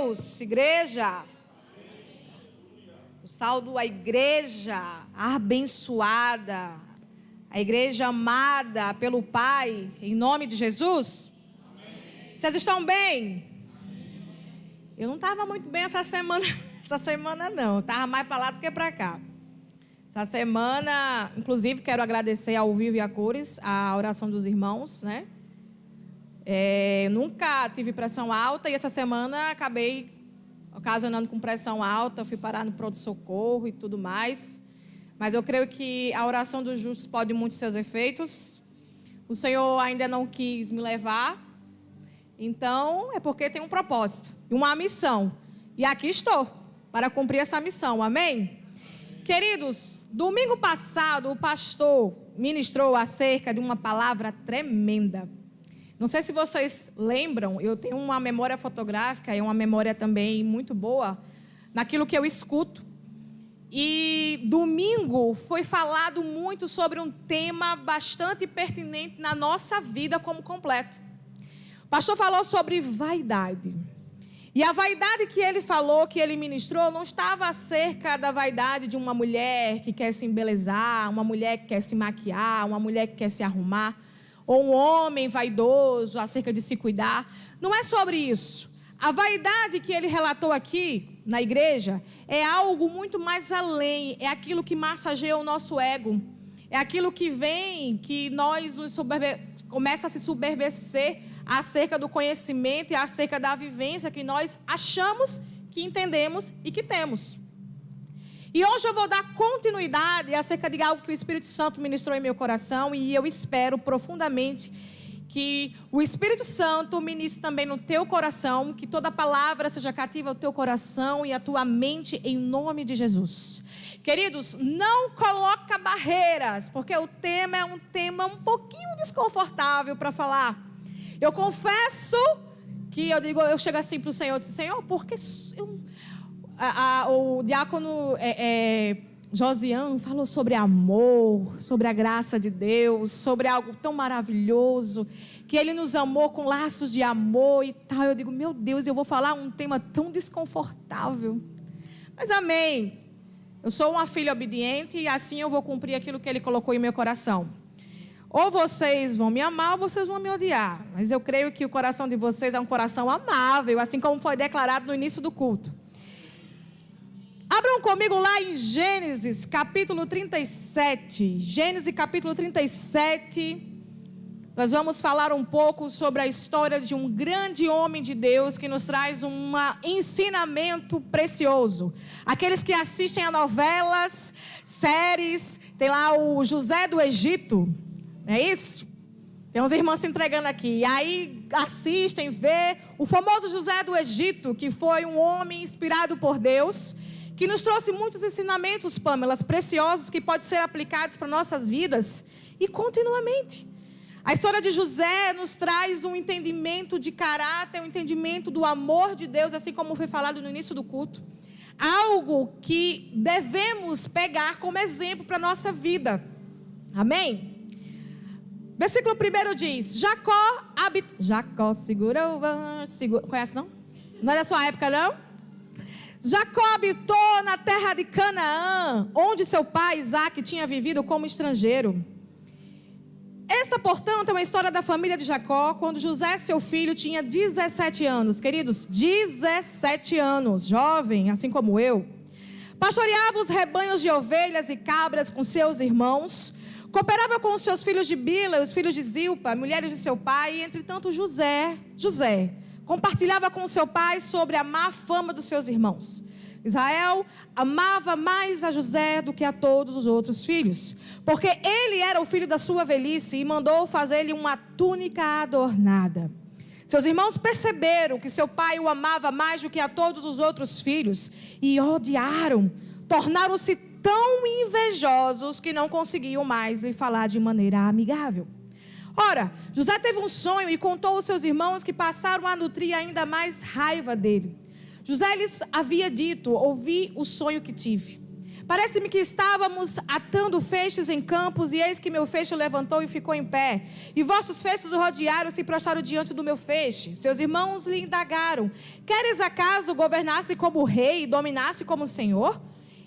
Deus, igreja. Eu saudo a igreja abençoada, a igreja amada pelo Pai, em nome de Jesus. Amém. Vocês estão bem? Amém. Eu não estava muito bem essa semana não, estava mais para lá do que para cá. Essa semana, inclusive, quero agradecer ao vivo e a cores, a oração dos irmãos, né? Nunca tive pressão alta e essa semana acabei ocasionando com pressão alta, fui parar no pronto-socorro e tudo mais. Mas eu creio que a oração dos justos pode muitos seus efeitos. O Senhor ainda não quis me levar, então é porque tem um propósito e uma missão. E aqui estou para cumprir essa missão, amém? Queridos, domingo passado o pastor ministrou acerca de uma palavra tremenda. Não sei se vocês lembram, eu tenho uma memória fotográfica e uma memória também muito boa naquilo que eu escuto. E domingo foi falado muito sobre um tema bastante pertinente na nossa vida como completo. O pastor falou sobre vaidade. E a vaidade que ele falou, que ele ministrou, não estava acerca da vaidade de uma mulher que quer se embelezar, uma mulher que quer se maquiar, uma mulher que quer se arrumar, ou um homem vaidoso acerca de se cuidar. Não é sobre isso. A vaidade que ele relatou aqui na igreja é algo muito mais além, é aquilo que massageia o nosso ego, é aquilo que vem, que começa a se soberbecer acerca do conhecimento e acerca da vivência que nós achamos que entendemos e que temos. E hoje eu vou dar continuidade acerca de algo que o Espírito Santo ministrou em meu coração e eu espero profundamente que o Espírito Santo ministre também no teu coração, que toda palavra seja cativa ao teu coração e à tua mente em nome de Jesus. Queridos, não coloca barreiras, porque o tema é um tema um pouquinho desconfortável para falar. Eu confesso que eu chego assim para o Senhor, Senhor, porque o diácono Josiane falou sobre amor, sobre a graça de Deus, sobre algo tão maravilhoso, que Ele nos amou com laços de amor e tal. Eu digo, meu Deus, eu vou falar um tema tão desconfortável. Mas amém. Eu sou uma filha obediente e assim eu vou cumprir aquilo que Ele colocou em meu coração. Ou vocês vão me amar ou vocês vão me odiar. Mas eu creio que o coração de vocês é um coração amável, assim como foi declarado no início do culto. Abram comigo lá em Gênesis, capítulo 37. Gênesis, capítulo 37. Nós vamos falar um pouco sobre a história de um grande homem de Deus que nos traz um ensinamento precioso. Aqueles que assistem a novelas, séries, tem lá o José do Egito, não é isso? Tem uns irmãos se entregando aqui. E aí assistem, vê o famoso José do Egito, que foi um homem inspirado por Deus, que nos trouxe muitos ensinamentos, Pâmelas, preciosos, que podem ser aplicados para nossas vidas e continuamente. A história de José nos traz um entendimento de caráter, um entendimento do amor de Deus, assim como foi falado no início do culto. Algo que devemos pegar como exemplo para a nossa vida. Amém? Versículo 1 diz, Jacó segurou, conhece não? Não é da sua época não? Jacó habitou na terra de Canaã, onde seu pai Isaque tinha vivido como estrangeiro. Essa, portanto, é uma história da família de Jacó, quando José, seu filho, tinha 17 anos. Queridos, 17 anos, jovem, assim como eu. Pastoreava os rebanhos de ovelhas e cabras com seus irmãos. Cooperava com os seus filhos de Bila, os filhos de Zilpa, mulheres de seu pai. E, entretanto, José compartilhava com seu pai sobre a má fama dos seus irmãos. Israel amava mais a José do que a todos os outros filhos, porque ele era o filho da sua velhice e mandou fazer-lhe uma túnica adornada. Seus irmãos perceberam que seu pai o amava mais do que a todos os outros filhos e odiaram, tornaram-se tão invejosos que não conseguiam mais lhe falar de maneira amigável. Ora, José teve um sonho e contou aos seus irmãos, que passaram a nutrir ainda mais raiva dele. José lhes havia dito, ouvi o sonho que tive. Parece-me que estávamos atando feixes em campos, e eis que meu feixe levantou e ficou em pé. E vossos feixes o rodearam e se prostraram diante do meu feixe. Seus irmãos lhe indagaram: queres acaso governasse como rei e dominasse como senhor?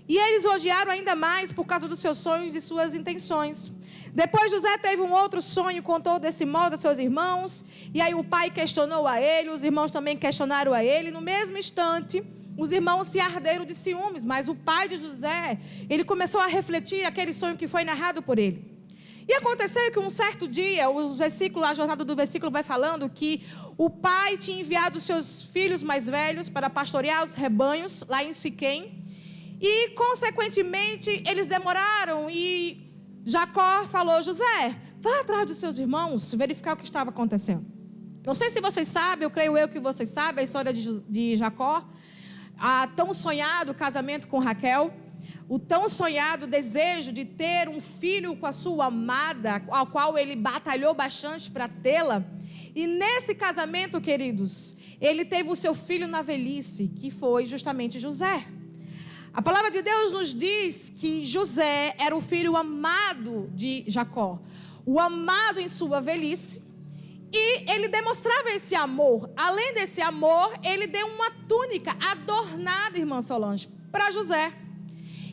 E eles o odiaram ainda mais por causa dos seus sonhos e suas intenções. Depois José teve um outro sonho e contou desse modo a seus irmãos. E aí o pai questionou a ele, os irmãos também questionaram a ele. No mesmo instante, os irmãos se arderam de ciúmes, mas o pai de José, ele começou a refletir aquele sonho que foi narrado por ele. E aconteceu que um certo dia, a jornada do versículo vai falando que o pai tinha enviado os seus filhos mais velhos para pastorear os rebanhos lá em Siquém. E, consequentemente, eles demoraram e Jacó falou: José, vá atrás dos seus irmãos, verificar o que estava acontecendo. Não sei se vocês sabem, eu creio que vocês sabem a história de Jacó, a tão sonhado casamento com Raquel, o tão sonhado desejo de ter um filho com a sua amada, ao qual ele batalhou bastante para tê-la. E nesse casamento, queridos, ele teve o seu filho na velhice, que foi justamente José. A palavra de Deus nos diz que José era o filho amado de Jacó, o amado em sua velhice, e ele demonstrava esse amor. Além desse amor, ele deu uma túnica adornada, irmã Solange, para José.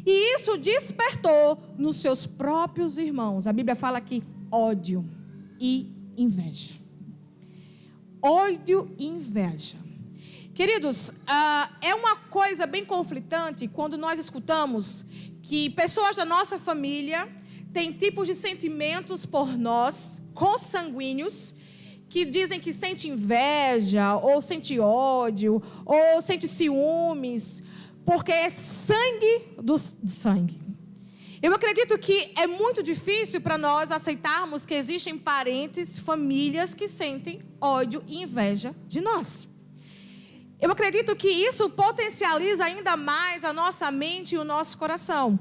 E isso despertou nos seus próprios irmãos. A Bíblia fala aqui: ódio e inveja. Ódio e inveja. Queridos, é uma coisa bem conflitante quando nós escutamos que pessoas da nossa família têm tipos de sentimentos por nós, consanguíneos, que dizem que sente inveja, ou sente ódio, ou sente ciúmes, porque é sangue do sangue. Eu acredito que é muito difícil para nós aceitarmos que existem parentes, famílias que sentem ódio e inveja de nós. Eu acredito que isso potencializa ainda mais a nossa mente e o nosso coração.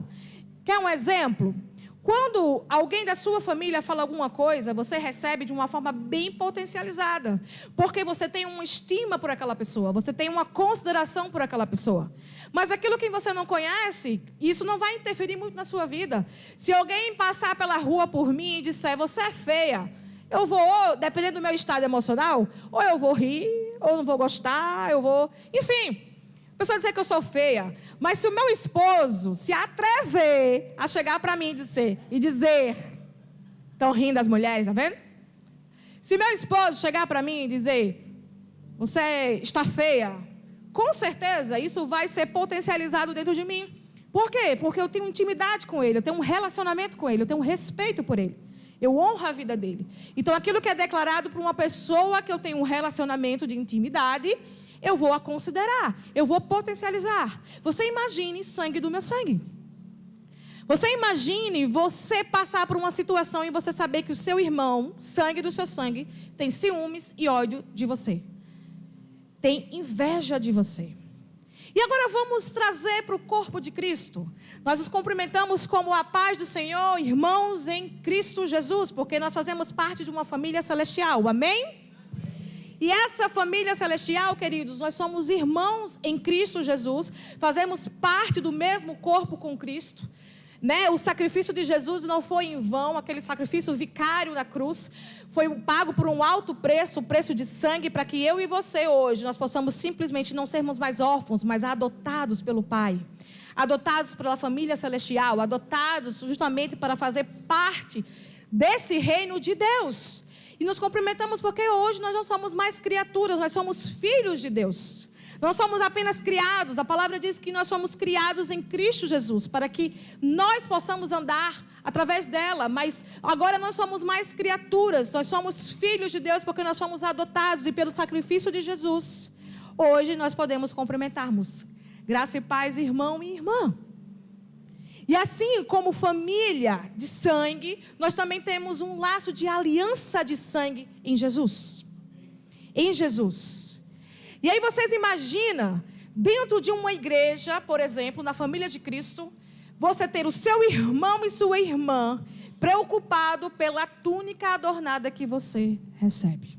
Quer um exemplo? Quando alguém da sua família fala alguma coisa, você recebe de uma forma bem potencializada, porque você tem uma estima por aquela pessoa, você tem uma consideração por aquela pessoa. Mas aquilo que você não conhece, isso não vai interferir muito na sua vida. Se alguém passar pela rua por mim e disser: você é feia, eu vou, dependendo do meu estado emocional, ou eu vou rir, ou não vou gostar, enfim, a pessoa dizer que eu sou feia. Mas se o meu esposo se atrever a chegar para mim e dizer, estão rindo as mulheres, tá vendo? Se meu esposo chegar para mim e dizer: você está feia, com certeza isso vai ser potencializado dentro de mim. Por quê? Porque eu tenho intimidade com ele, eu tenho um relacionamento com ele, eu tenho um respeito por ele. Eu honro a vida dele. Então, aquilo que é declarado por uma pessoa que eu tenho um relacionamento de intimidade, eu vou a considerar, eu vou potencializar. Você imagine sangue do meu sangue. Você imagine você passar por uma situação e você saber que o seu irmão, sangue do seu sangue, tem ciúmes e ódio de você. Tem inveja de você. E agora vamos trazer para o corpo de Cristo. Nós nos cumprimentamos como a paz do Senhor, irmãos em Cristo Jesus, porque nós fazemos parte de uma família celestial, amém? E essa família celestial, queridos, nós somos irmãos em Cristo Jesus, fazemos parte do mesmo corpo com Cristo. O sacrifício de Jesus não foi em vão, aquele sacrifício vicário da cruz, foi pago por um alto preço, o preço de sangue, para que eu e você hoje, nós possamos simplesmente não sermos mais órfãos, mas adotados pelo Pai, adotados pela família celestial, adotados justamente para fazer parte desse reino de Deus. E nos cumprimentamos porque hoje nós não somos mais criaturas, nós somos filhos de Deus. Não somos apenas criados, a palavra diz que nós somos criados em Cristo Jesus, para que nós possamos andar através dela, mas agora nós somos mais criaturas, nós somos filhos de Deus porque nós somos adotados e pelo sacrifício de Jesus, hoje nós podemos cumprimentarmos. Graça e paz, irmão e irmã. E assim como família de sangue, nós também temos um laço de aliança de sangue em Jesus. Em Jesus. E aí vocês imaginam, dentro de uma igreja, por exemplo, na família de Cristo, você ter o seu irmão e sua irmã preocupado pela túnica adornada que você recebe.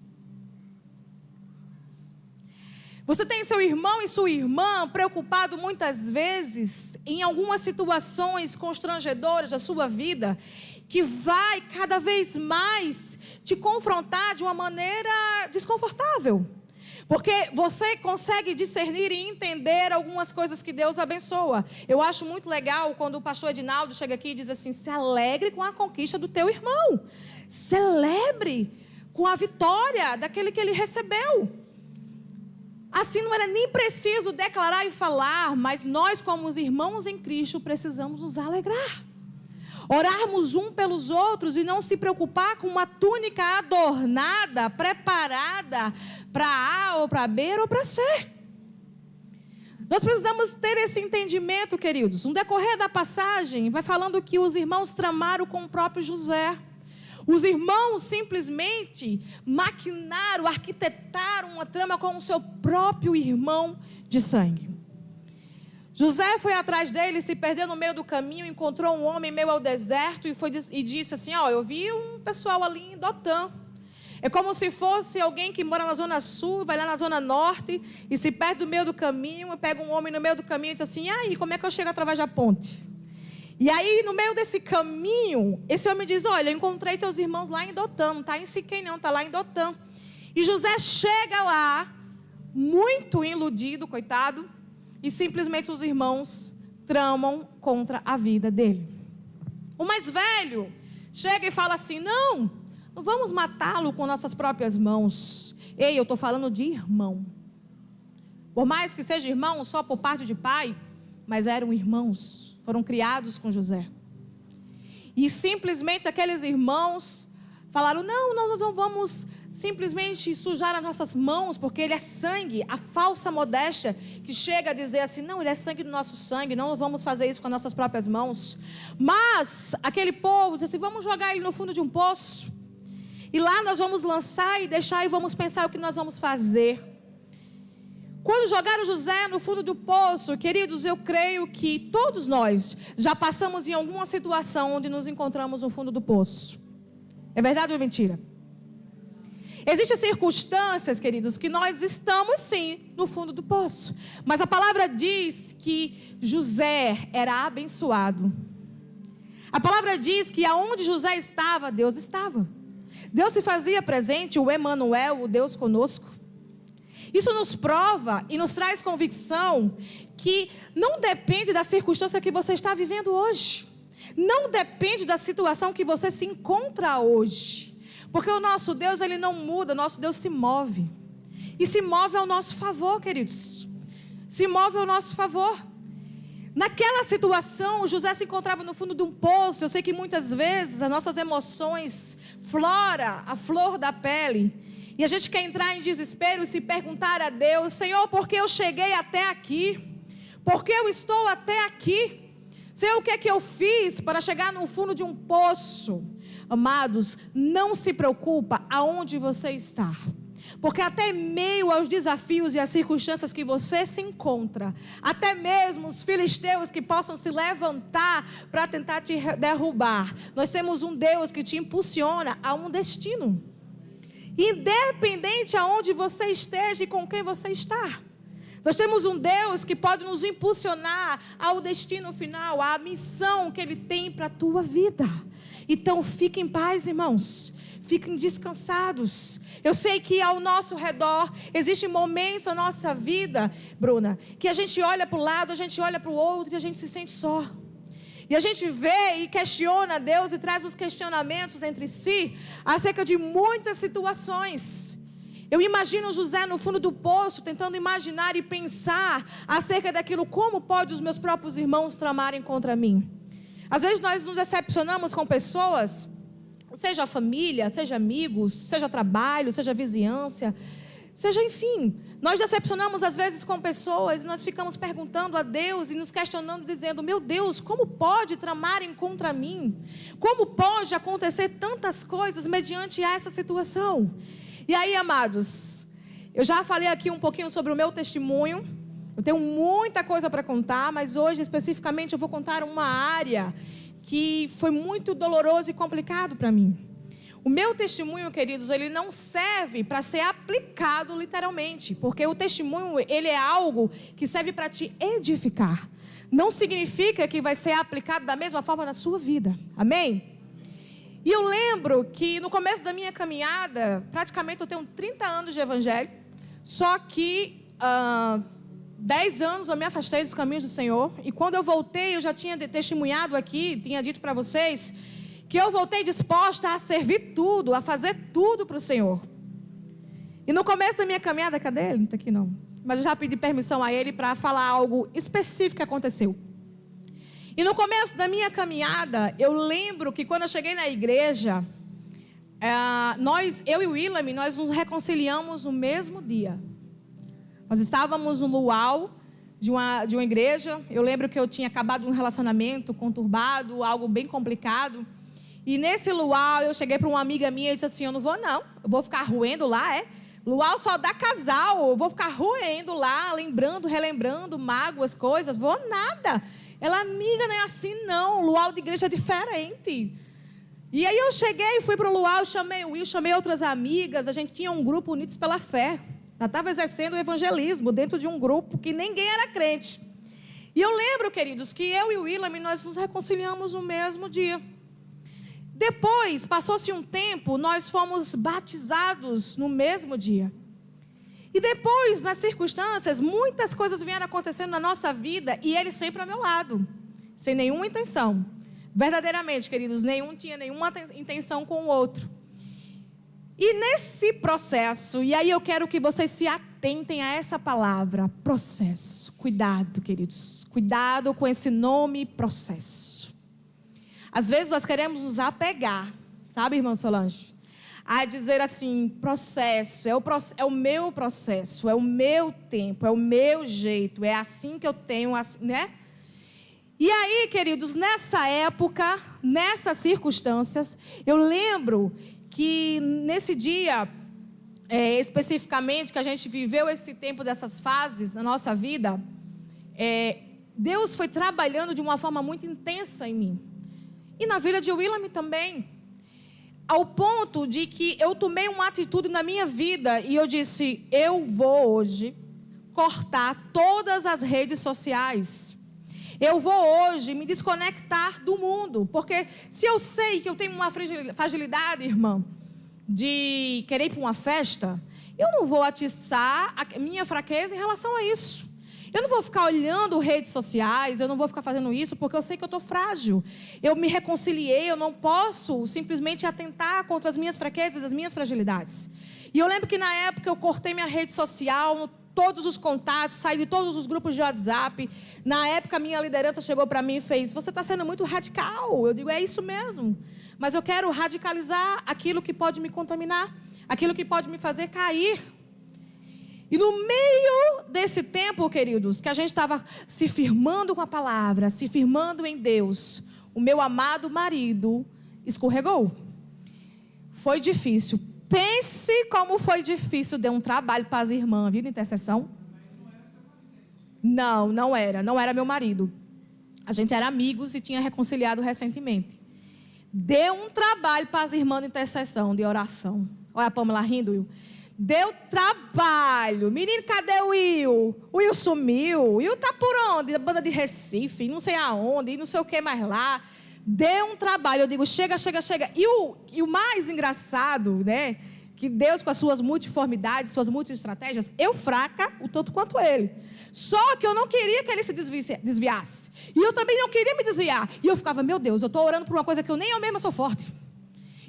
Você tem seu irmão e sua irmã preocupado muitas vezes em algumas situações constrangedoras da sua vida, que vai cada vez mais te confrontar de uma maneira desconfortável. Porque você consegue discernir e entender algumas coisas que Deus abençoa. Eu acho muito legal quando o pastor Edinaldo chega aqui e diz assim: se alegre com a conquista do teu irmão. Celebre com a vitória daquele que ele recebeu. Assim não era nem preciso declarar e falar, mas nós como os irmãos em Cristo precisamos nos alegrar. Orarmos um pelos outros e não se preocupar com uma túnica adornada, preparada para A ou para B ou para C. Nós precisamos ter esse entendimento, queridos. No decorrer da passagem, vai falando que os irmãos tramaram com o próprio José. Os irmãos simplesmente maquinaram, arquitetaram uma trama com o seu próprio irmão de sangue. José foi atrás dele, se perdeu no meio do caminho, encontrou um homem meio ao deserto e disse assim: eu vi um pessoal ali em Dotã. É como se fosse alguém que mora na zona sul, vai lá na zona norte e se perde no meio do caminho, pega um homem no meio do caminho e diz assim: e aí, como é que eu chego através da ponte? E aí, no meio desse caminho, esse homem diz: olha, eu encontrei teus irmãos lá em Dotã, não está em Siquém não, está lá em Dotã. E José chega lá, muito iludido, coitado, e simplesmente os irmãos tramam contra a vida dele. O mais velho chega e fala assim: não vamos matá-lo com nossas próprias mãos. Ei, eu estou falando de irmão. Por mais que seja irmão só por parte de pai, mas eram irmãos, foram criados com José. E simplesmente aqueles irmãos falaram: não, nós não vamos simplesmente sujar as nossas mãos, porque ele é sangue. A falsa modéstia que chega a dizer assim: não, ele é sangue do nosso sangue, não vamos fazer isso com as nossas próprias mãos. Mas aquele povo diz assim: vamos jogar ele no fundo de um poço, e lá nós vamos lançar e deixar e vamos pensar o que nós vamos fazer. Quando jogaram José no fundo do poço, queridos, eu creio que todos nós já passamos em alguma situação onde nos encontramos no fundo do poço. É verdade ou mentira? Existem circunstâncias, queridos, que nós estamos sim no fundo do poço. Mas a palavra diz que José era abençoado. A palavra diz que aonde José estava, Deus estava. Deus se fazia presente, o Emanuel, o Deus conosco. Isso nos prova e nos traz convicção que não depende da circunstância que você está vivendo hoje. Não depende da situação que você se encontra hoje. Porque o nosso Deus, ele não muda, o nosso Deus se move. E se move ao nosso favor, queridos. Se move ao nosso favor. Naquela situação, José se encontrava no fundo de um poço. Eu sei que muitas vezes as nossas emoções floram a flor da pele. E a gente quer entrar em desespero e se perguntar a Deus: Senhor, por que eu cheguei até aqui? Por que eu estou até aqui? Senhor, o que é que eu fiz para chegar no fundo de um poço? Amados, não se preocupa aonde você está. Porque até meio aos desafios e às circunstâncias que você se encontra, até mesmo os filisteus que possam se levantar para tentar te derrubar, nós temos um Deus que te impulsiona a um destino. Independente aonde você esteja e com quem você está. Nós temos um Deus que pode nos impulsionar ao destino final, à missão que Ele tem para a tua vida. Então fiquem em paz, irmãos. Fiquem descansados. Eu sei que ao nosso redor existem momentos na nossa vida, Bruna, que a gente olha para o lado, a gente olha para o outro e a gente se sente só. E a gente vê e questiona Deus e traz uns questionamentos entre si acerca de muitas situações. Eu imagino José no fundo do poço, tentando imaginar e pensar acerca daquilo: como pode os meus próprios irmãos tramarem contra mim? Às vezes nós nos decepcionamos com pessoas, seja família, seja amigos, seja trabalho, seja vizinhança, seja enfim. Nós decepcionamos às vezes com pessoas e nós ficamos perguntando a Deus e nos questionando, dizendo: meu Deus, como pode tramarem contra mim? Como pode acontecer tantas coisas mediante essa situação? E aí, amados, eu já falei aqui um pouquinho sobre o meu testemunho. Eu tenho muita coisa para contar, mas hoje especificamente eu vou contar uma área que foi muito doloroso e complicado para mim. O meu testemunho, queridos, ele não serve para ser aplicado literalmente, porque o testemunho, ele é algo que serve para te edificar. Não significa que vai ser aplicado da mesma forma na sua vida. Amém? E eu lembro que no começo da minha caminhada, praticamente eu tenho 30 anos de evangelho, só que 10 anos eu me afastei dos caminhos do Senhor, e quando eu voltei, eu já tinha testemunhado aqui, tinha dito para vocês, que eu voltei disposta a servir tudo, a fazer tudo para o Senhor. E no começo da minha caminhada, cadê ele? Não está aqui não. Mas eu já pedi permissão a ele para falar algo específico que aconteceu. E no começo da minha caminhada, eu lembro que quando eu cheguei na igreja, eu e o Willam, nós nos reconciliamos no mesmo dia. Nós estávamos no luau de uma igreja. Eu lembro que eu tinha acabado um relacionamento conturbado, algo bem complicado. E nesse luau, eu cheguei para uma amiga minha e disse assim, eu não vou não, eu vou ficar roendo lá, Luau só dá casal, eu vou ficar roendo lá, lembrando, relembrando mágoas, coisas, vou nada. Ela, amiga, não é assim não, luau de igreja é diferente. E aí eu cheguei, fui para o luau, chamei o Will, chamei outras amigas, a gente tinha um grupo Unidos pela Fé. Já estava exercendo o evangelismo dentro de um grupo que ninguém era crente. E eu lembro, queridos, que eu e o Willam, nós nos reconciliamos no mesmo dia. Depois, passou-se um tempo, nós fomos batizados no mesmo dia. E depois, nas circunstâncias, muitas coisas vieram acontecendo na nossa vida e ele sempre ao meu lado, sem nenhuma intenção. Verdadeiramente, queridos, nenhum tinha nenhuma intenção com o outro. E nesse processo, e aí eu quero que vocês se atentem a essa palavra, processo. Cuidado, queridos, cuidado com esse nome, processo. Às vezes nós queremos nos apegar, sabe, irmã Solange? A dizer assim, processo, é o meu processo, é o meu tempo, é o meu jeito, é assim que eu tenho, assim, né? E aí, queridos, nessa época, nessas circunstâncias, eu lembro que nesse dia, especificamente, que a gente viveu esse tempo dessas fases na nossa vida, Deus foi trabalhando de uma forma muito intensa em mim. E na vida de Willam também. Ao ponto de que eu tomei uma atitude na minha vida e eu disse, eu vou hoje cortar todas as redes sociais. Eu vou hoje me desconectar do mundo. Porque se eu sei que eu tenho uma fragilidade, irmã, de querer ir para uma festa, eu não vou atiçar a minha fraqueza em relação a isso. Eu não vou ficar olhando redes sociais, eu não vou ficar fazendo isso, porque eu sei que eu estou frágil. Eu me reconciliei, eu não posso simplesmente atentar contra as minhas fraquezas, as minhas fragilidades. E eu lembro que na época eu cortei minha rede social, todos os contatos, saí de todos os grupos de WhatsApp. Na época a minha liderança chegou para mim e fez, você está sendo muito radical. Eu digo, é isso mesmo. Mas eu quero radicalizar aquilo que pode me contaminar, aquilo que pode me fazer cair. E no meio desse tempo, queridos, que a gente estava se firmando com a palavra, se firmando em Deus, o meu amado marido escorregou. Foi difícil. Pense como foi difícil, deu um trabalho para as irmãs, viu, de intercessão? Não era meu marido. A gente era amigos e tinha reconciliado recentemente. Deu um trabalho para as irmãs de intercessão, de oração. Olha a Pamela rindo, Will. Deu trabalho. Menino, cadê o Will? O Will sumiu. O Will tá por onde? Da banda de Recife, não sei aonde, e não sei o que mais lá. Deu um trabalho. Eu digo, chega. E o mais engraçado, né? Que Deus, com as suas multiformidades, suas multi-estratégias, eu fraca o tanto quanto ele. Só que eu não queria que ele se desviasse. E eu também não queria me desviar. E eu ficava, meu Deus, eu estou orando por uma coisa que eu nem eu mesma sou forte.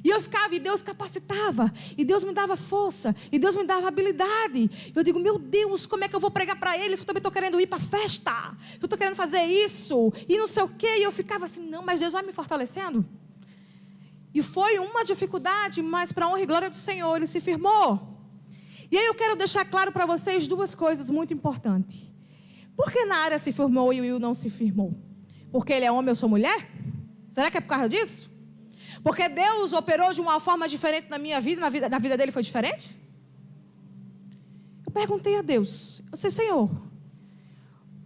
E eu ficava, e Deus capacitava, e Deus me dava força, e Deus me dava habilidade. Eu digo, meu Deus, como é que eu vou pregar para eles? Eu também estou querendo ir para a festa, eu estou querendo fazer isso, e não sei o quê. E eu ficava assim, não, mas Deus vai me fortalecendo. E foi uma dificuldade, mas para a honra e glória do Senhor, Ele se firmou. E aí eu quero deixar claro para vocês duas coisas muito importantes. Por que Nara se firmou e o Will não se firmou? Porque ele é homem, eu sou mulher? Será que é por causa disso? Porque Deus operou de uma forma diferente na minha vida, na vida dele foi diferente? Eu perguntei a Deus, eu disse, Senhor,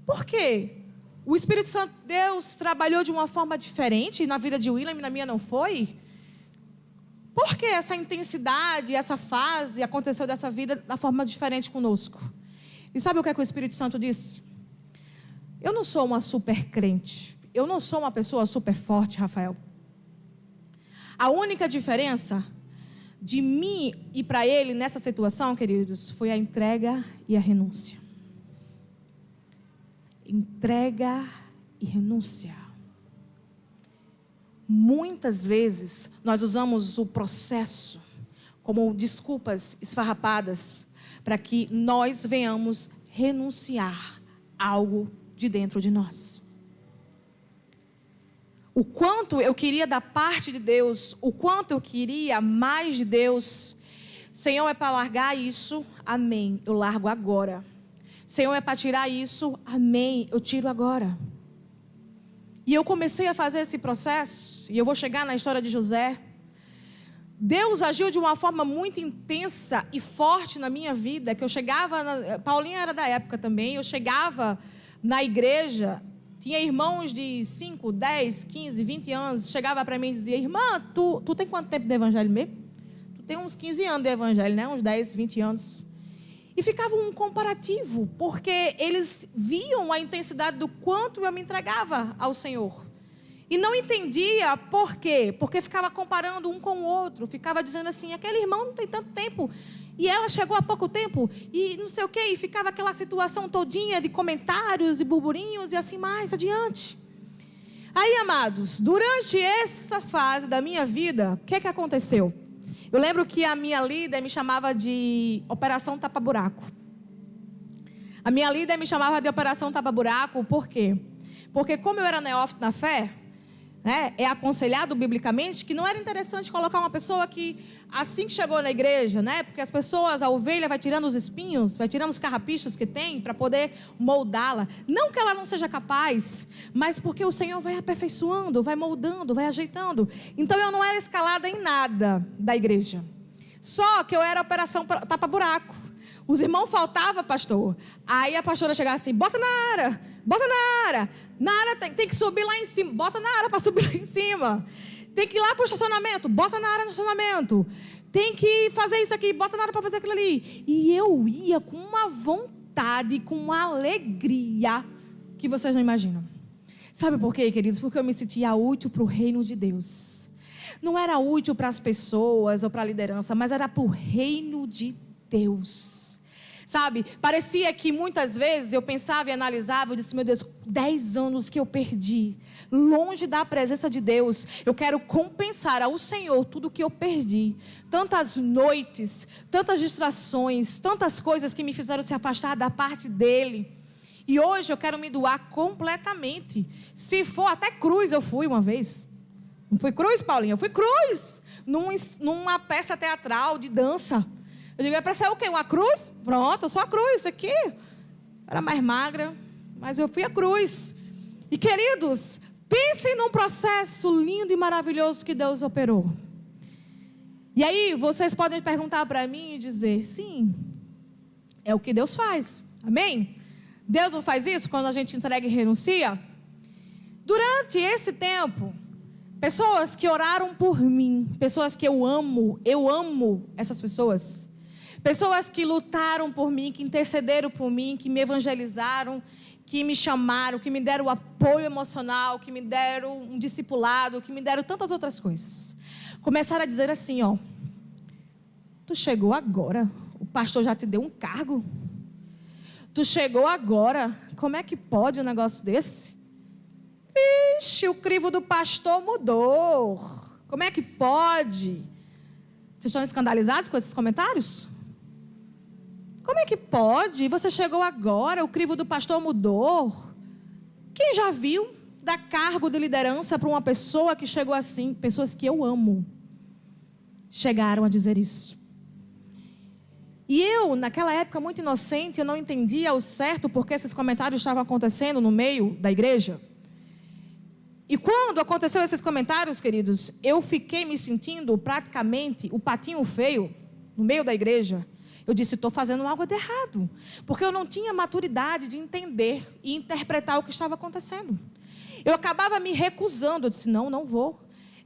por quê? O Espírito Santo de Deus trabalhou de uma forma diferente, na vida de Willam e na minha não foi? Por que essa intensidade, essa fase aconteceu dessa vida da forma diferente conosco? E sabe o que é que o Espírito Santo disse? Eu não sou uma super crente. Eu não sou uma pessoa super forte, Rafael. A única diferença de mim e para ele nessa situação, queridos, foi a entrega e a renúncia. Entrega e renúncia. Muitas vezes nós usamos o processo como desculpas esfarrapadas para que nós venhamos renunciar a algo de dentro de nós. O quanto eu queria da parte de Deus, o quanto eu queria mais de Deus. Senhor, é para largar isso, amém, eu largo agora. Senhor, é para tirar isso, amém, eu tiro agora. E eu comecei a fazer esse processo, e eu vou chegar na história de José. Deus agiu de uma forma muito intensa e forte na minha vida, que eu chegava, Paulinha era da época também, eu chegava na igreja, tinha irmãos de 5, 10, 15, 20 anos, chegava para mim e dizia, irmã, tu tem quanto tempo de evangelho mesmo? Tu tem uns 15 anos de evangelho, né? Uns 10, 20 anos. E ficava um comparativo, porque eles viam a intensidade do quanto eu me entregava ao Senhor. E não entendia por quê, porque ficava comparando um com o outro, ficava dizendo assim, aquele irmão não tem tanto tempo, e ela chegou há pouco tempo, e não sei o quê, e ficava aquela situação todinha de comentários e burburinhos, e assim mais adiante. Aí, amados, durante essa fase da minha vida, o que é que aconteceu? Eu lembro que a minha líder me chamava de Operação Tapa-Buraco. A minha líder me chamava de Operação Tapa-Buraco, por quê? Porque como eu era neófito na fé, né, é aconselhado biblicamente que não era interessante colocar uma pessoa que assim que chegou na igreja, né, porque as pessoas, a ovelha vai tirando os espinhos, vai tirando os carrapichos que tem para poder moldá-la. Não que ela não seja capaz, mas porque o Senhor vai aperfeiçoando, vai moldando, vai ajeitando. Então eu não era escalada em nada da igreja. Só que eu era Operação Tapa-Buraco. Os irmãos faltavam, pastor. Aí a pastora chegava assim, bota na área, bota na área. Na área tem que subir lá em cima, bota na área para subir lá em cima. Tem que ir lá para o estacionamento, bota na área no estacionamento. Tem que fazer isso aqui, bota na área para fazer aquilo ali. E eu ia com uma vontade, com uma alegria que vocês não imaginam. Sabe por quê, queridos? Porque eu me sentia útil para o reino de Deus. Não era útil para as pessoas ou para a liderança, mas era para o reino de Deus. Sabe, parecia que muitas vezes eu pensava e analisava, eu disse, meu Deus, 10 anos que eu perdi, longe da presença de Deus, eu quero compensar ao Senhor tudo que eu perdi, tantas noites, tantas distrações, tantas coisas que me fizeram se afastar da parte dEle, e hoje eu quero me doar completamente, se for até cruz eu fui uma vez, não fui cruz, Paulinha, eu fui cruz, numa peça teatral de dança. Eu digo, é para ser o quê? Uma cruz? Pronto, eu sou a cruz aqui. Era mais magra, mas eu fui a cruz. E queridos, pensem num processo lindo e maravilhoso que Deus operou. E aí, vocês podem perguntar para mim e dizer, sim, é o que Deus faz. Amém? Deus não faz isso quando a gente entrega e renuncia? Durante esse tempo, pessoas que oraram por mim, pessoas que eu amo essas pessoas. Pessoas que lutaram por mim, que intercederam por mim, que me evangelizaram, que me chamaram, que me deram apoio emocional, que me deram um discipulado, que me deram tantas outras coisas. Começaram a dizer assim, ó, tu chegou agora, o pastor já te deu um cargo? Tu chegou agora, como é que pode um negócio desse? Vixe, o crivo do pastor mudou, como é que pode? Vocês estão escandalizados com esses comentários? Como é que pode? Você chegou agora, o crivo do pastor mudou. Quem já viu dar cargo de liderança para uma pessoa que chegou assim? Pessoas que eu amo chegaram a dizer isso. E eu, naquela época muito inocente, eu não entendia ao certo porque esses comentários estavam acontecendo no meio da igreja. E quando aconteceu esses comentários, queridos, eu fiquei me sentindo praticamente o patinho feio no meio da igreja. Eu disse, estou fazendo algo de errado, porque eu não tinha maturidade de entender e interpretar o que estava acontecendo. Eu acabava me recusando, eu disse, não vou.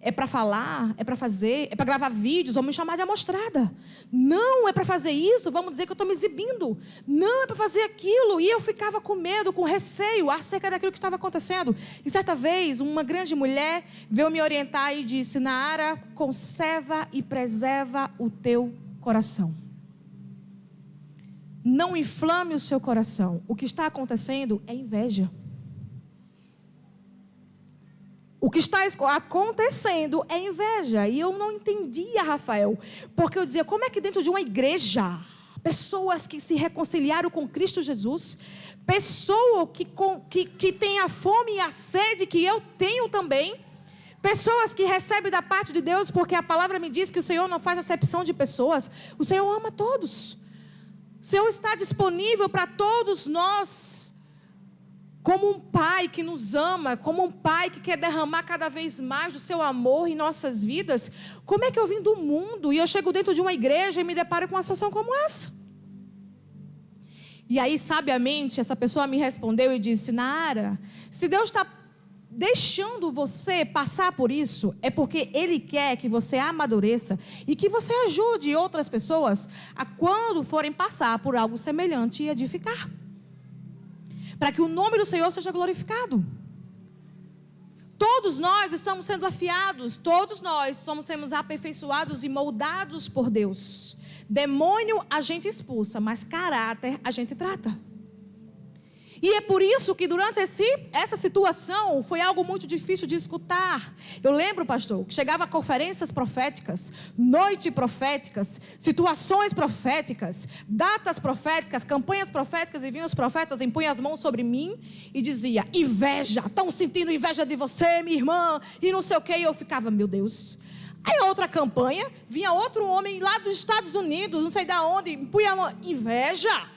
é para falar, é para fazer, é para gravar vídeos, vamos me chamar de amostrada. Não, é para fazer isso, vamos dizer que eu estou me exibindo. Não, é para fazer aquilo. E eu ficava com medo, com receio acerca daquilo que estava acontecendo. E certa vez, uma grande mulher veio me orientar e disse: Nahara, conserva e preserva o teu coração. Não inflame o seu coração. O que está acontecendo é inveja. O que está acontecendo é inveja. E eu não entendia, Rafael, porque eu dizia: como é que dentro de uma igreja, pessoas que se reconciliaram com Cristo Jesus, pessoa que tem a fome e a sede que eu tenho também, pessoas que recebem da parte de Deus, porque a palavra me diz que o Senhor não faz acepção de pessoas, o Senhor ama todos. O Senhor está disponível para todos nós, como um pai que nos ama, como um pai que quer derramar cada vez mais do seu amor em nossas vidas. Como é que eu vim do mundo e eu chego dentro de uma igreja e me deparo com uma situação como essa? E aí, sabiamente, essa pessoa me respondeu e disse: Nahara, se Deus está deixando você passar por isso, é porque Ele quer que você amadureça e que você ajude outras pessoas a, quando forem passar por algo semelhante, edificar, para que o nome do Senhor seja glorificado. Todos nós estamos sendo afiados, todos nós estamos sendo aperfeiçoados e moldados por Deus. Demônio a gente expulsa, mas caráter a gente trata. E é por isso que durante essa situação foi algo muito difícil de escutar. Eu lembro, pastor, que chegava conferências proféticas, noites proféticas, situações proféticas, datas proféticas, campanhas proféticas, e vinham os profetas, impunham as mãos sobre mim e dizia: inveja, estão sentindo inveja de você, minha irmã, e não sei o que. E eu ficava: meu Deus. Aí outra campanha, vinha outro homem lá dos Estados Unidos, não sei de onde, impunha a mão: inveja.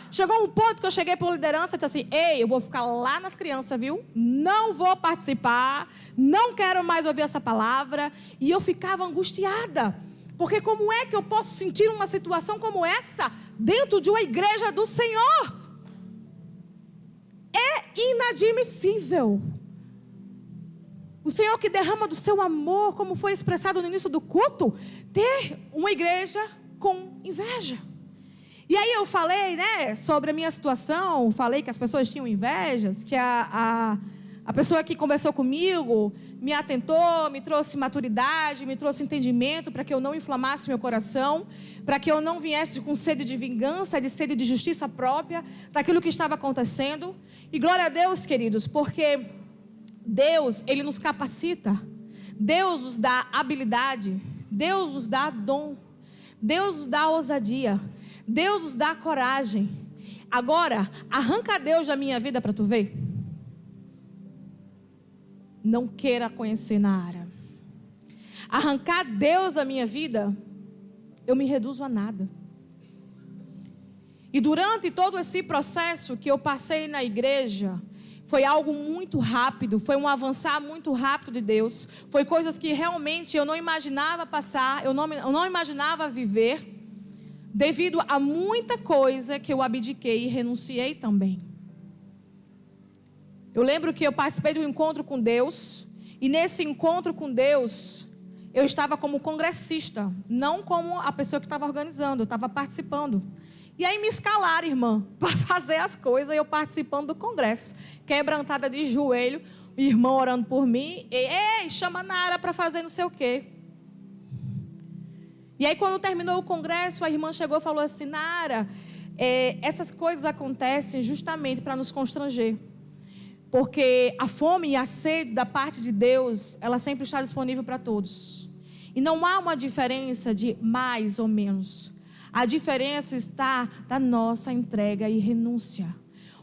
Chegou um ponto que eu cheguei para a liderança e disse assim: ei, eu vou ficar lá nas crianças, viu? Não vou participar, não quero mais ouvir essa palavra. E eu ficava angustiada, porque como é que eu posso sentir uma situação como essa dentro de uma igreja do Senhor? É inadmissível. O Senhor que derrama do seu amor, como foi expressado no início do culto, ter uma igreja com inveja. E aí eu falei, sobre a minha situação, falei que as pessoas tinham invejas, que a pessoa que conversou comigo me atentou, me trouxe maturidade, me trouxe entendimento para que eu não inflamasse meu coração, para que eu não viesse com sede de vingança, de sede de justiça própria, daquilo que estava acontecendo. E glória a Deus, queridos, porque Deus, Ele nos capacita, Deus nos dá habilidade, Deus nos dá dom, Deus nos dá ousadia, Deus nos dá coragem. Agora, arranca Deus da minha vida para tu ver. Não queira conhecer Nahara. Arrancar Deus da minha vida, eu me reduzo a nada. E durante todo esse processo que eu passei na igreja, foi algo muito rápido, foi um avançar muito rápido de Deus. Foi coisas que realmente eu não imaginava passar, eu não imaginava viver, devido a muita coisa que eu abdiquei e renunciei também. Eu lembro que eu participei de um encontro com Deus, e nesse encontro com Deus, eu estava como congressista, não como a pessoa que estava organizando, eu estava participando. E aí me escalaram, irmã, para fazer as coisas, e eu participando do congresso, quebrantada de joelho, irmão orando por mim, ei, chama a Nahara para fazer não sei o quê. E aí quando terminou o congresso, a irmã chegou e falou assim: Nahara, essas coisas acontecem justamente para nos constranger. Porque a fome e a sede da parte de Deus, ela sempre está disponível para todos. E não há uma diferença de mais ou menos. A diferença está da nossa entrega e renúncia.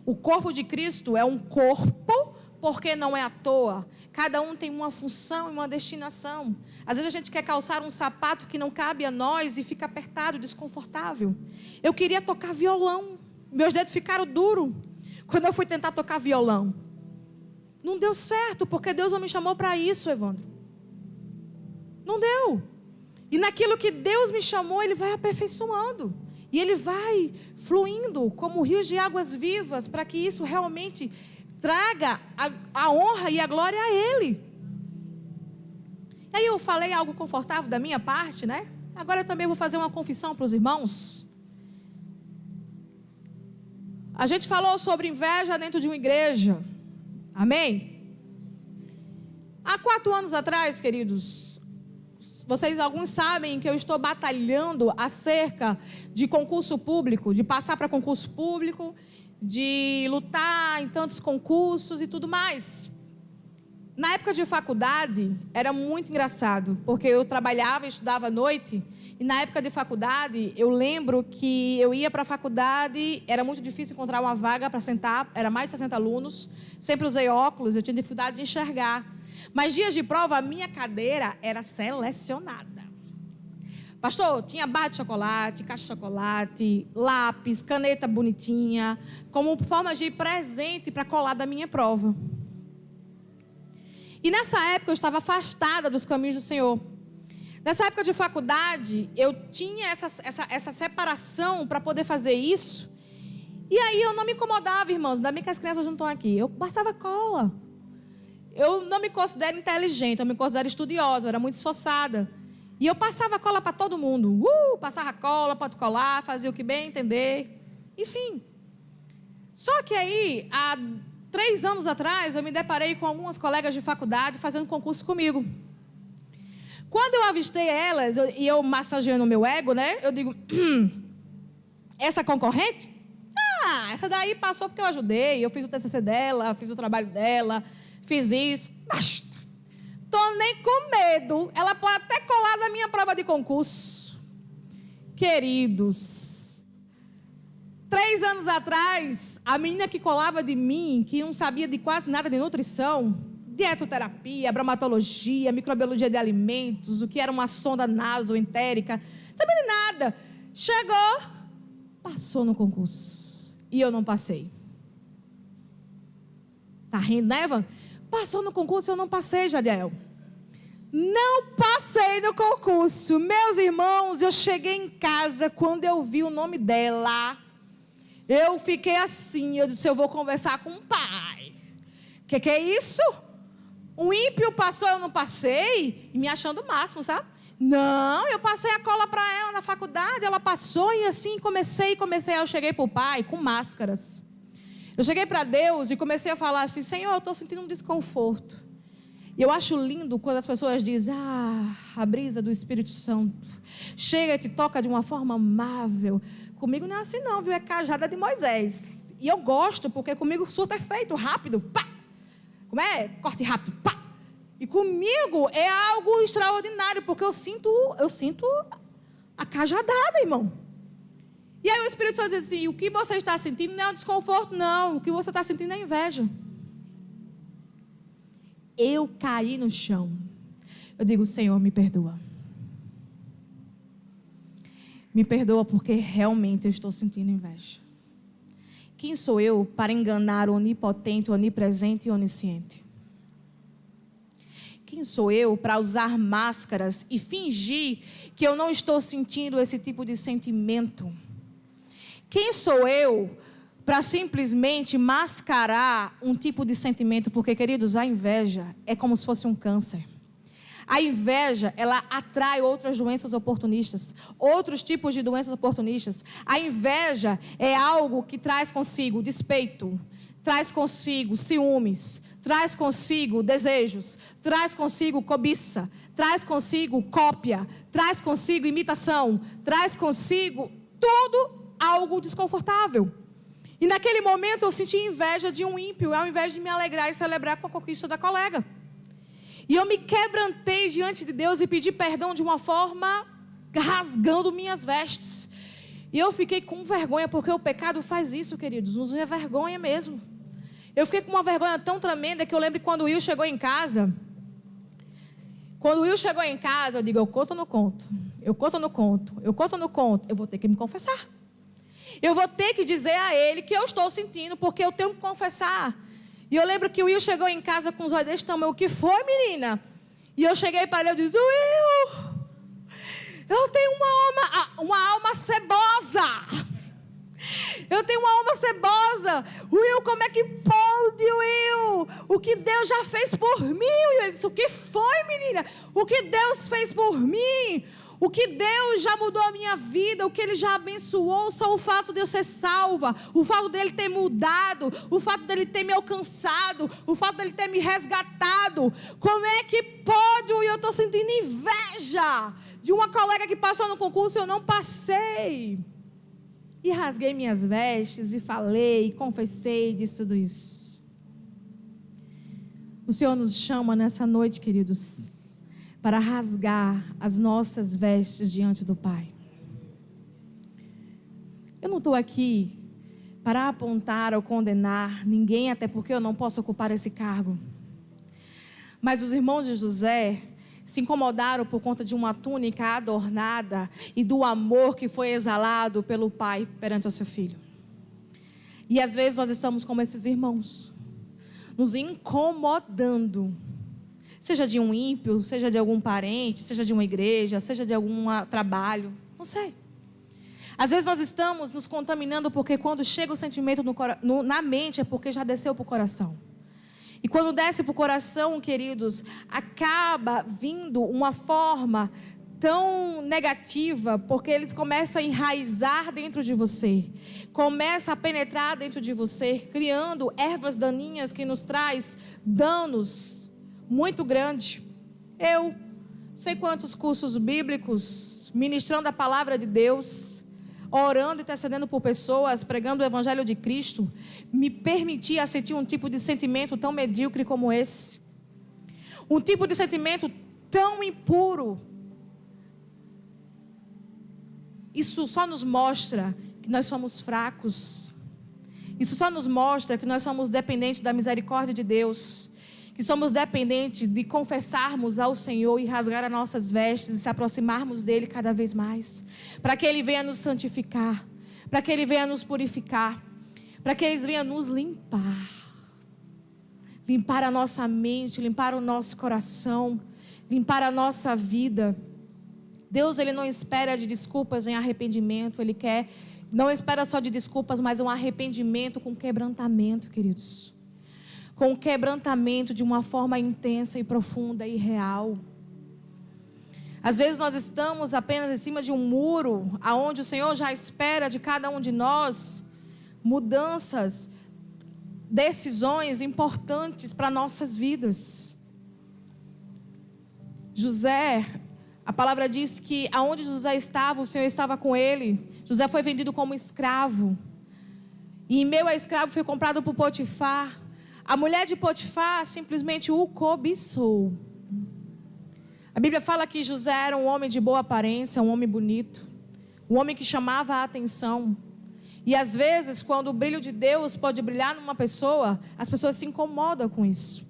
O corpo de Cristo é um corpo, porque não é à toa. Cada um tem uma função e uma destinação. Às vezes a gente quer calçar um sapato que não cabe a nós e fica apertado, desconfortável. Eu queria tocar violão. Meus dedos ficaram duros quando eu fui tentar tocar violão. Não deu certo, porque Deus não me chamou para isso, Evandro. Não deu. E naquilo que Deus me chamou, Ele vai aperfeiçoando. E Ele vai fluindo como rios de águas vivas, para que isso realmente traga a honra e a glória a Ele. Aí eu falei algo confortável da minha parte, né? Agora eu também vou fazer uma confissão para os irmãos. A gente falou sobre inveja dentro de uma igreja. Amém? Há 4 anos atrás, queridos, vocês alguns sabem que eu estou batalhando acerca de concurso público, de passar para concurso público, de lutar em tantos concursos e tudo mais. Na época de faculdade, era muito engraçado, porque eu trabalhava e estudava à noite, e na época de faculdade, eu lembro que eu ia para a faculdade, era muito difícil encontrar uma vaga para sentar, era mais de 60 alunos, sempre usei óculos, eu tinha dificuldade de enxergar. Mas dias de prova, a minha cadeira era selecionada. Pastor, tinha barra de chocolate, caixa de chocolate, lápis, caneta bonitinha, como forma de presente para colar da minha prova. E nessa época eu estava afastada dos caminhos do Senhor. Nessa época de faculdade, eu tinha essa separação para poder fazer isso. E aí eu não me incomodava, irmãos, ainda bem que as crianças não estão aqui. Eu passava cola. Eu não me considero inteligente, eu me considero estudiosa, eu era muito esforçada. E eu passava cola para todo mundo. Passava cola, pode colar, fazia o que bem entender. Enfim. Só que aí, há 3 anos atrás, eu me deparei com algumas colegas de faculdade fazendo concurso comigo. Quando eu avistei elas, e eu massageando o meu ego, né? Eu digo, essa concorrente? Essa daí passou porque eu ajudei, eu fiz o TCC dela, fiz o trabalho dela, fiz isso. Basta. Tô nem com medo. Ela pode até colar na minha prova de concurso. Queridos, 3 anos atrás, a menina que colava de mim, que não sabia de quase nada de nutrição, dietoterapia, bromatologia, microbiologia de alimentos, o que era uma sonda nasoentérica, sabia de nada. Chegou, passou no concurso. E eu não passei. Tá rindo, né, Evan? Passou no concurso e eu não passei, Jadiel. Não passei no concurso. Meus irmãos, eu cheguei em casa, quando eu vi o nome dela, eu fiquei assim, eu disse, eu vou conversar com o pai. Que é isso? Um ímpio passou, eu não passei, e me achando o máximo, sabe? Não, eu passei a cola para ela na faculdade, ela passou e assim comecei, aí eu cheguei para o pai com máscaras. Eu cheguei para Deus e comecei a falar assim, Senhor, eu estou sentindo um desconforto. E eu acho lindo quando as pessoas dizem, a brisa do Espírito Santo chega e te toca de uma forma amável. Comigo não é assim não, viu? É cajada de Moisés. E eu gosto, porque comigo o surto é feito rápido, pá! Como é? Corte rápido, pá! E comigo é algo extraordinário, porque eu sinto a cajadada, irmão. E aí o Espírito Santo diz assim, o que você está sentindo não é um desconforto, não. O que você está sentindo é inveja. Eu caí no chão. Eu digo, Senhor, me perdoa. Me perdoa porque realmente eu estou sentindo inveja. Quem sou eu para enganar o onipotente, o onipresente e o onisciente? Quem sou eu para usar máscaras e fingir que eu não estou sentindo esse tipo de sentimento? Quem sou eu para simplesmente mascarar um tipo de sentimento? Porque, queridos, a inveja é como se fosse um câncer. A inveja, ela atrai outras doenças oportunistas, outros tipos de doenças oportunistas. A inveja é algo que traz consigo despeito, traz consigo ciúmes, traz consigo desejos, traz consigo cobiça, traz consigo cópia, traz consigo imitação, traz consigo tudo algo desconfortável. E naquele momento eu senti inveja de um ímpio, ao invés de me alegrar e celebrar com a conquista da colega. E eu me quebrantei diante de Deus e pedi perdão de uma forma rasgando minhas vestes. E eu fiquei com vergonha, porque o pecado faz isso, queridos, nos envergonha mesmo. Eu fiquei com uma vergonha tão tremenda que eu lembro que quando o Will chegou em casa, eu digo, eu conto ou não conto? Eu conto ou não conto? Eu conto ou não conto? Eu vou ter que me confessar. Eu vou ter que dizer a ele que eu estou sentindo, porque eu tenho que confessar. E eu lembro que o Will chegou em casa com os olhos desse tamanho. O que foi, menina? E eu cheguei para ele e disse, Will, eu tenho uma alma cebosa. Eu tenho uma alma cebosa. Will, como é que pode, Will? O que Deus já fez por mim? E ele disse, o que foi, menina? O que Deus fez por mim? O que Deus já mudou a minha vida, o que Ele já abençoou, só o fato de eu ser salva, o fato dEle ter mudado, o fato dEle ter me alcançado, o fato dEle ter me resgatado. Como é que pode? E eu estou sentindo inveja de uma colega que passou no concurso e eu não passei. E rasguei minhas vestes e falei, confessei, disse tudo isso. O Senhor nos chama nessa noite, queridos, para rasgar as nossas vestes diante do Pai. Eu não estou aqui para apontar ou condenar ninguém, até porque eu não posso ocupar esse cargo. Mas os irmãos de José se incomodaram por conta de uma túnica adornada e do amor que foi exalado pelo pai perante o seu filho. E às vezes nós estamos como esses irmãos, nos incomodando, seja de um ímpio, seja de algum parente, seja de uma igreja, seja de algum trabalho, não sei. Às vezes nós estamos nos contaminando porque quando chega o sentimento na mente é porque já desceu para o coração. E quando desce para o coração, queridos, acaba vindo uma forma tão negativa, porque eles começam a enraizar dentro de você, começa a penetrar dentro de você, criando ervas daninhas que nos traz danos muito grandes. Eu sei quantos cursos bíblicos, ministrando a palavra de Deus, orando e intercedendo por pessoas, pregando o Evangelho de Cristo, me permitia sentir um tipo de sentimento tão medíocre como esse. Um tipo de sentimento tão impuro. Isso só nos mostra que nós somos fracos. Isso só nos mostra que nós somos dependentes da misericórdia de Deus. Que somos dependentes de confessarmos ao Senhor e rasgar as nossas vestes e se aproximarmos dEle cada vez mais, para que Ele venha nos santificar, para que Ele venha nos purificar, para que Ele venha nos limpar a nossa mente, limpar o nosso coração, limpar a nossa vida. Deus, Ele não espera de desculpas em arrependimento, Ele não espera só de desculpas, mas um arrependimento com quebrantamento, queridos. Com quebrantamento de uma forma intensa e profunda e real. Às vezes nós estamos apenas em cima de um muro, aonde o Senhor já espera de cada um de nós mudanças, decisões importantes para nossas vidas. José, a palavra diz que aonde José estava, o Senhor estava com ele. José foi vendido como escravo. E em meio a escravo foi comprado por Potifar. A mulher de Potifar simplesmente o cobiçou. A Bíblia fala que José era um homem de boa aparência, um homem bonito, um homem que chamava a atenção. E às vezes, quando o brilho de Deus pode brilhar numa pessoa, as pessoas se incomodam com isso.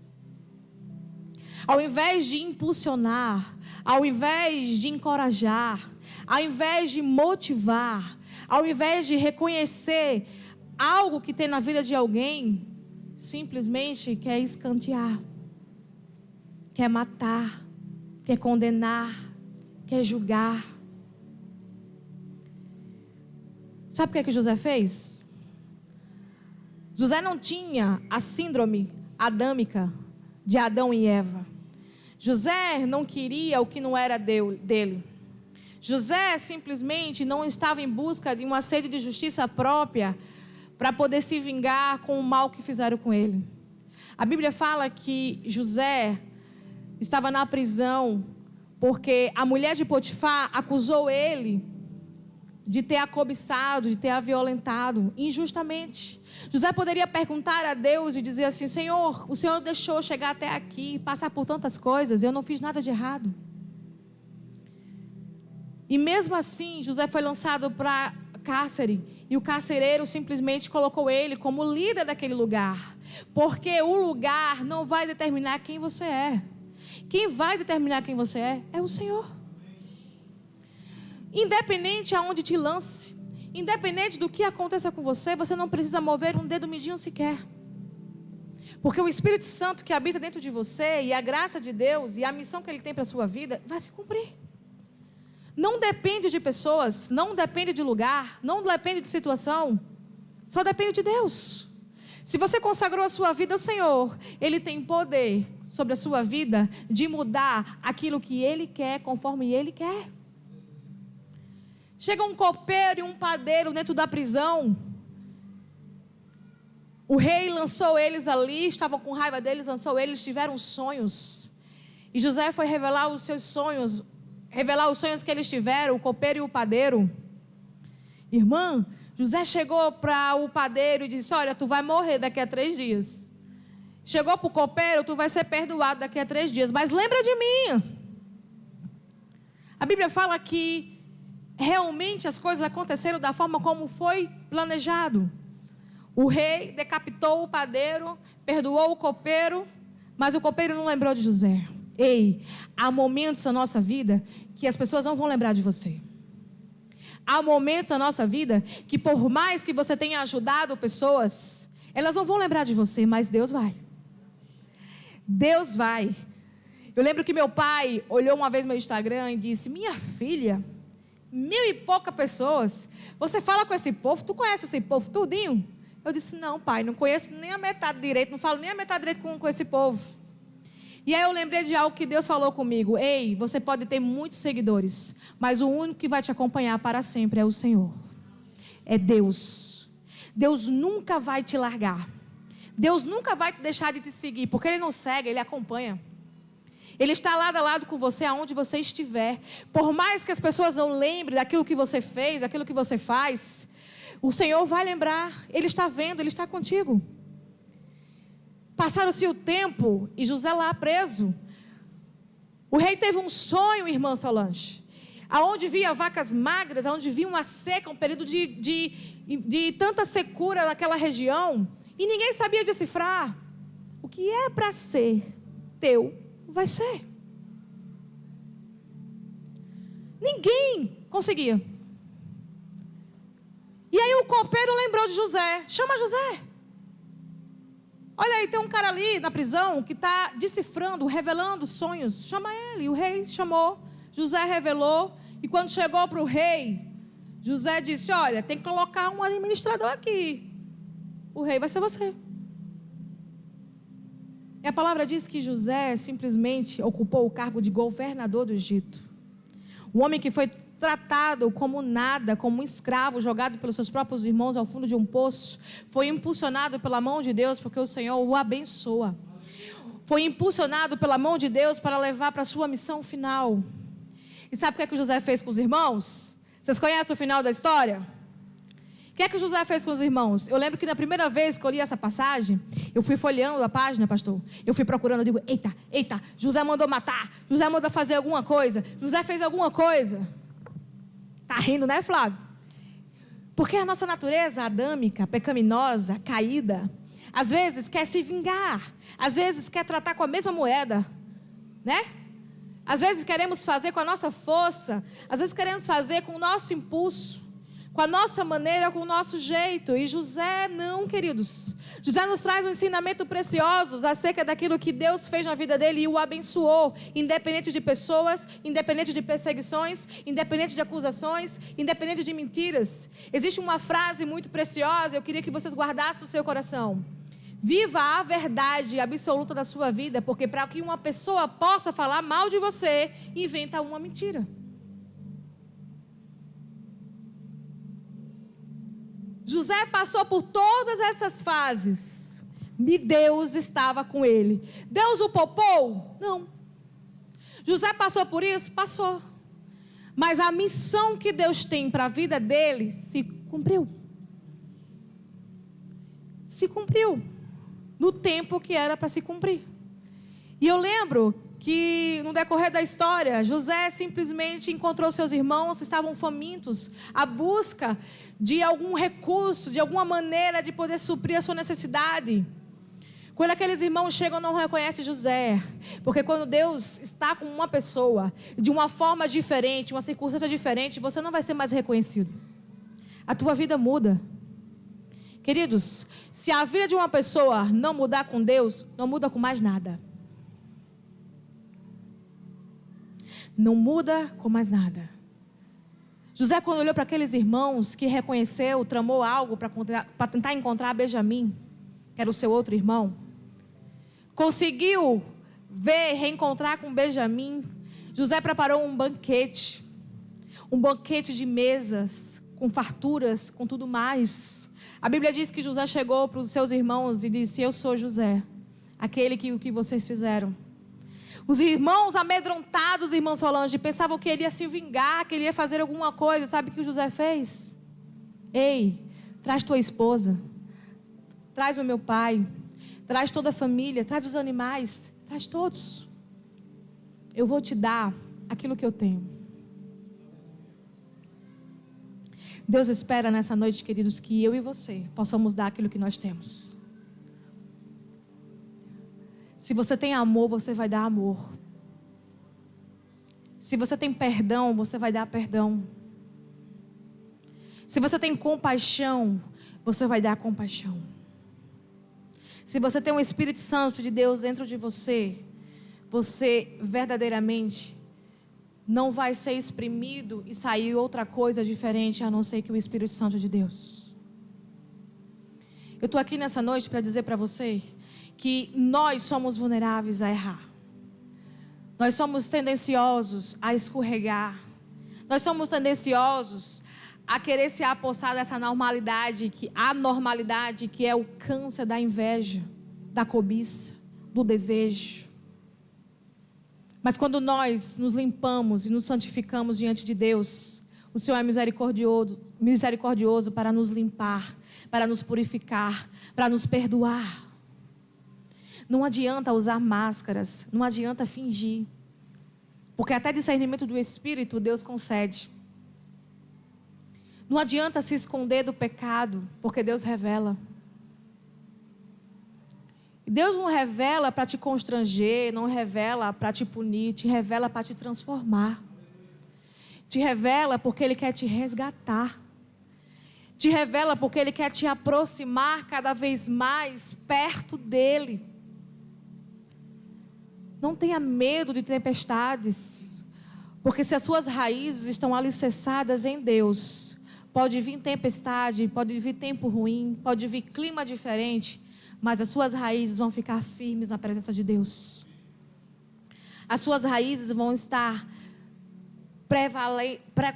Ao invés de impulsionar, ao invés de encorajar, ao invés de motivar, ao invés de reconhecer algo que tem na vida de alguém, simplesmente quer escantear, quer matar, quer condenar, quer julgar. Sabe o que José fez? José não tinha a síndrome adâmica de Adão e Eva. José não queria o que não era dele. José simplesmente não estava em busca de uma sede de justiça própria para poder se vingar com o mal que fizeram com ele. A Bíblia fala que José estava na prisão porque a mulher de Potifar acusou ele de ter a cobiçado, de ter a violentado injustamente. José poderia perguntar a Deus e dizer assim: Senhor, o Senhor deixou chegar até aqui, passar por tantas coisas, eu não fiz nada de errado. E mesmo assim, José foi lançado para cárcere, e o carcereiro simplesmente colocou ele como líder daquele lugar, porque o lugar não vai determinar quem você é. Quem vai determinar quem você é o Senhor. Independente aonde te lance, independente do que aconteça com você, você não precisa mover um dedo midinho sequer, porque o Espírito Santo que habita dentro de você, e a graça de Deus, e a missão que Ele tem para a sua vida, vai se cumprir. Não depende de pessoas, não depende de lugar, não depende de situação, só depende de Deus. Se você consagrou a sua vida ao Senhor, Ele tem poder sobre a sua vida de mudar aquilo que Ele quer, conforme Ele quer. Chega um copeiro e um padeiro dentro da prisão. O rei lançou eles ali, estavam com raiva deles, lançou eles, tiveram sonhos. E José foi revelar os seus sonhos, revelar os sonhos que eles tiveram, o copeiro e o padeiro. Irmã, José chegou para o padeiro e disse: olha, tu vai morrer daqui a 3 dias. Chegou para o copeiro: tu vai ser perdoado daqui a 3 dias, mas lembra de mim. A Bíblia fala que realmente as coisas aconteceram da forma como foi planejado. O rei decapitou o padeiro, perdoou o copeiro, mas o copeiro não lembrou de José. Ei, há momentos na nossa vida que as pessoas não vão lembrar de você. Há momentos na nossa vida que, por mais que você tenha ajudado pessoas, elas não vão lembrar de você, mas Deus vai. Deus vai. Eu lembro que meu pai olhou uma vez meu Instagram e disse: minha filha, 1000 e poucas pessoas, você fala com esse povo, tu conhece esse povo tudinho? Eu disse: não, pai, não conheço nem a metade direito, não falo nem a metade direito com esse povo. E aí eu lembrei de algo que Deus falou comigo: ei, você pode ter muitos seguidores, mas o único que vai te acompanhar para sempre é o Senhor. É Deus. Deus nunca vai te largar. Deus nunca vai deixar de te seguir, porque Ele não segue, Ele acompanha. Ele está lado a lado com você aonde você estiver. Por mais que as pessoas não lembrem daquilo que você fez, daquilo que você faz, o Senhor vai lembrar. Ele está vendo, Ele está contigo. Passaram-se o tempo e José lá preso. O rei teve um sonho, irmã Solange, aonde via vacas magras, aonde via uma seca, um período de tanta secura naquela região, e ninguém sabia decifrar. O que é para ser teu, vai ser. Ninguém conseguia. E aí o copeiro lembrou de José: chama José. Olha aí, tem um cara ali na prisão que está decifrando, revelando sonhos. Chama ele. E o rei chamou, José revelou. E quando chegou para o rei, José disse: olha, tem que colocar um administrador aqui. O rei vai ser você. E a palavra diz que José simplesmente ocupou o cargo de governador do Egito. Um homem que foi tratado como nada, como um escravo, jogado pelos seus próprios irmãos ao fundo de um poço, foi impulsionado pela mão de Deus, porque o Senhor o abençoa. Foi impulsionado pela mão de Deus para levar para a sua missão final. E sabe o que é que José fez com os irmãos? Vocês conhecem o final da história? O que é que o José fez com os irmãos? Eu lembro que na primeira vez que eu li essa passagem, eu fui folheando a página, pastor. Eu fui procurando, eu digo: eita, José mandou matar, José mandou fazer alguma coisa, José fez alguma coisa. Tá rindo, né, Flávio? Porque a nossa natureza adâmica, pecaminosa, caída, às vezes quer se vingar, às vezes quer tratar com a mesma moeda, né? Às vezes queremos fazer com a nossa força, às vezes queremos fazer com o nosso impulso, com a nossa maneira, com o nosso jeito. E José não, queridos. José nos traz um ensinamento precioso acerca daquilo que Deus fez na vida dele e o abençoou, independente de pessoas, independente de perseguições, independente de acusações, independente de mentiras. Existe uma frase muito preciosa, eu queria que vocês guardassem no seu coração: viva a verdade absoluta da sua vida, porque para que uma pessoa possa falar mal de você, inventa uma mentira. José passou por todas essas fases e Deus estava com ele. Deus o poupou? Não. José passou por isso? Passou. Mas a missão que Deus tem para a vida dele se cumpriu. Se cumpriu. No tempo que era para se cumprir. E eu lembro que no decorrer da história, José simplesmente encontrou seus irmãos, estavam famintos, à busca de algum recurso, de alguma maneira de poder suprir a sua necessidade. Quando aqueles irmãos chegam, não reconhecem José, porque quando Deus está com uma pessoa, de uma forma diferente, uma circunstância diferente, você não vai ser mais reconhecido. A tua vida muda. Queridos, se a vida de uma pessoa não mudar com Deus, não muda com mais nada. Não muda com mais nada. José, quando olhou para aqueles irmãos que reconheceu, tramou algo para tentar encontrar Benjamim, que era o seu outro irmão, conseguiu reencontrar com Benjamim. José preparou um banquete de mesas, com farturas, com tudo mais. A Bíblia diz que José chegou para os seus irmãos e disse: eu sou José, aquele que o que vocês fizeram. Os irmãos amedrontados, irmão Solange, pensavam que ele ia se vingar, que ele ia fazer alguma coisa. Sabe o que o José fez? Ei, traz tua esposa, traz o meu pai, traz toda a família, traz os animais, traz todos. Eu vou te dar aquilo que eu tenho. Deus espera nessa noite, queridos, que eu e você possamos dar aquilo que nós temos. Se você tem amor, você vai dar amor. Se você tem perdão, você vai dar perdão. Se você tem compaixão, você vai dar compaixão. Se você tem o Espírito Santo de Deus dentro de você, você verdadeiramente não vai ser exprimido e sair outra coisa diferente, a não ser que o Espírito Santo de Deus. Eu estou aqui nessa noite para dizer para você que nós somos vulneráveis a errar. Nós somos tendenciosos a escorregar. Nós somos tendenciosos a querer se apossar dessa anormalidade que é o câncer da inveja, da cobiça, do desejo. Mas quando nós nos limpamos e nos santificamos diante de Deus, o Senhor é misericordioso para nos limpar, para nos purificar, para nos perdoar. Não adianta usar máscaras, não adianta fingir. Porque até discernimento do Espírito Deus concede. Não adianta se esconder do pecado, porque Deus revela. Deus não revela para te constranger, não revela para te punir, te revela para te transformar. Te revela porque Ele quer te resgatar. Te revela porque Ele quer te aproximar cada vez mais perto dEle. Não tenha medo de tempestades, porque se as suas raízes estão alicerçadas em Deus, pode vir tempestade, pode vir tempo ruim, pode vir clima diferente, mas as suas raízes vão ficar firmes na presença de Deus. As suas raízes vão estar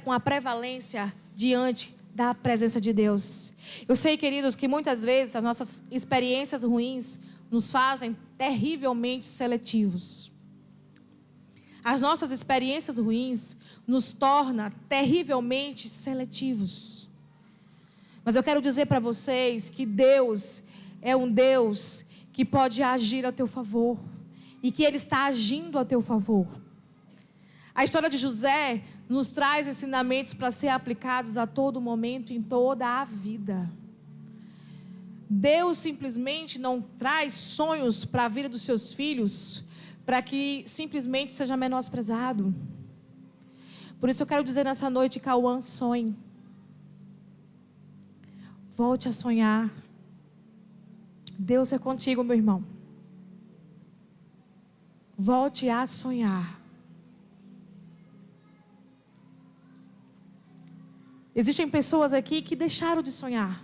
com a prevalência diante da presença de Deus. Eu sei, queridos, que muitas vezes as nossas experiências ruins nos fazem terrivelmente seletivos. As nossas experiências ruins nos tornam terrivelmente seletivos. Mas eu quero dizer para vocês que Deus é um Deus que pode agir a teu favor. E que Ele está agindo a teu favor. A história de José nos traz ensinamentos para ser aplicados a todo momento, em toda a vida. Deus simplesmente não traz sonhos para a vida dos seus filhos, para que simplesmente seja menosprezado. Por isso eu quero dizer nessa noite, Cauã, sonhe. Volte a sonhar. Deus é contigo, meu irmão. Volte a sonhar. Existem pessoas aqui que deixaram de sonhar.